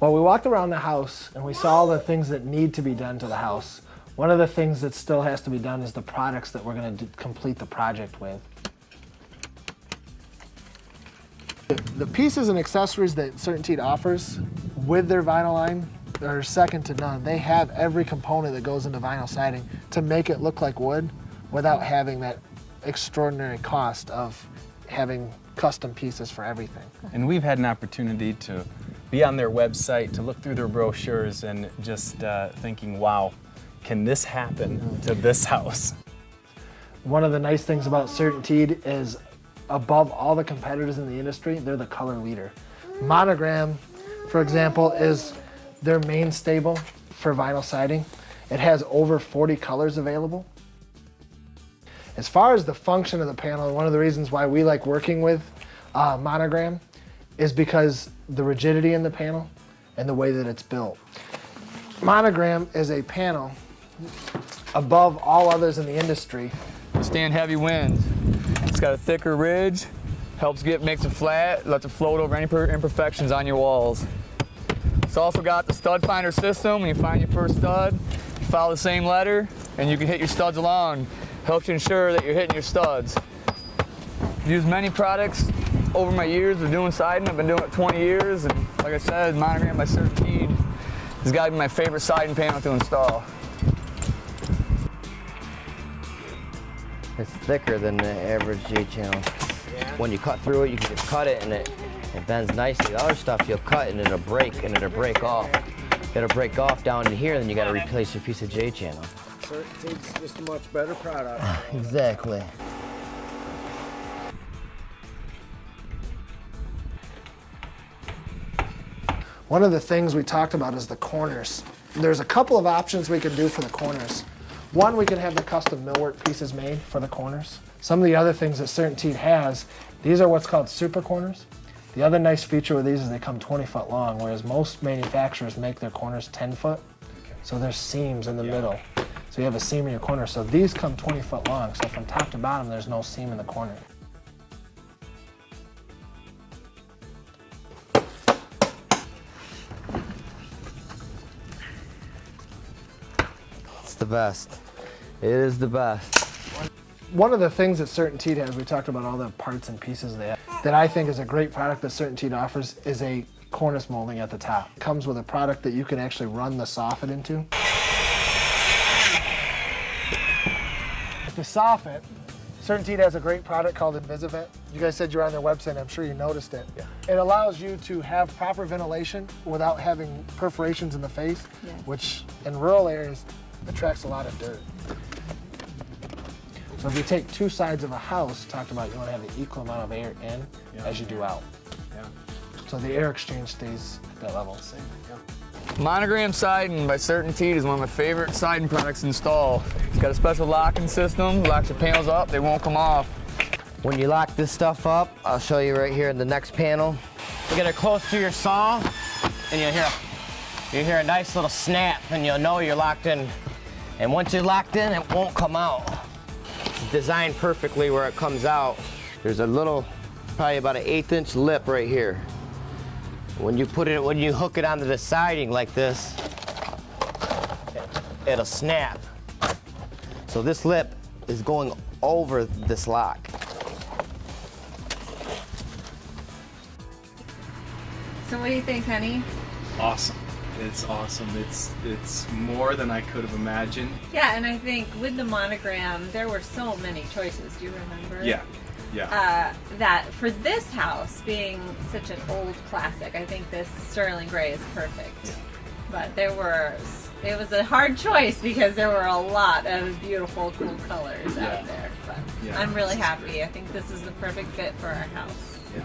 Well, we walked around the house and we saw all the things that need to be done to the house. One of the things that still has to be done is the products that we're going to complete the project with. The pieces and accessories that CertainTeed offers with their vinyl line are second to none. They have every component that goes into vinyl siding to make it look like wood without having that extraordinary cost of having custom pieces for everything. And we've had an opportunity to be on their website, to look through their brochures and just thinking, wow, can this happen to this house? One of the nice things about CertainTeed is above all the competitors in the industry, they're the color leader. Monogram, for example, is their main stable for vinyl siding. It has over 40 colors available. As far as the function of the panel, one of the reasons why we like working with Monogram is because the rigidity in the panel and the way that it's built. Monogram is a panel above all others in the industry. Stand heavy winds. It's got a thicker ridge, makes it flat, lets it float over any imperfections on your walls. It's also got the stud finder system. When you find your first stud, you follow the same letter and you can hit your studs along. Helps you ensure that you're hitting your studs. I've used many products over my years of doing siding. I've been doing it 20 years, and like I said, Monogram by CertainTeed has got to be my favorite siding panel to install. It's thicker than the average J-channel. Yeah. When you cut through it, you can just cut it and it bends nicely. The other stuff you'll cut and it'll break off. It'll break off down to here, then you got to replace your piece of J-channel. CertainTeed's just a much better product. Exactly. One of the things we talked about is the corners. There's a couple of options we can do for the corners. One, we can have the custom millwork pieces made for the corners. Some of the other things that CertainTeed has, these are what's called super corners. The other nice feature with these is they come 20 foot long, whereas most manufacturers make their corners 10 foot. So there's seams in the middle. So you have a seam in your corner. So these come 20 foot long. So from top to bottom, there's no seam in the corner. It's the best. It is the best. One of the things that CertainTeed has, we talked about all the parts and pieces they have, that I think is a great product that CertainTeed offers is a cornice molding at the top. It comes with a product that you can actually run the soffit into. The soffit, CertainTeed has a great product called Invisivent. You guys said you were on their website, I'm sure you noticed it. Yeah. It allows you to have proper ventilation without having perforations in the face, which in rural areas attracts a lot of dirt. So if you take two sides of a house, talked about you want to have the equal amount of air in as you do out. Yeah. So the air exchange stays at that level. Same. Yeah. Monogram siding by CertainTeed is one of my favorite siding products to install. It's got a special locking system, locks your panels up, they won't come off. When you lock this stuff up, I'll show you right here in the next panel. You get it close to your saw, and you'll hear a nice little snap, and you'll know you're locked in. And once you're locked in, it won't come out. It's designed perfectly where it comes out. There's a little, probably about an 1/8 inch lip right here. When you hook it onto the siding like this, it'll snap. So this lip is going over this lock. So what do you think, honey? Awesome. It's awesome. It's more than I could have imagined. Yeah, and I think with the Monogram, there were so many choices. Do you remember? Yeah. Yeah. That for this house being such an old classic, I think this sterling gray is perfect. Yeah. But it was a hard choice because there were a lot of beautiful, cool colors out there. But I'm really happy. I think this is the perfect fit for our house. Yeah.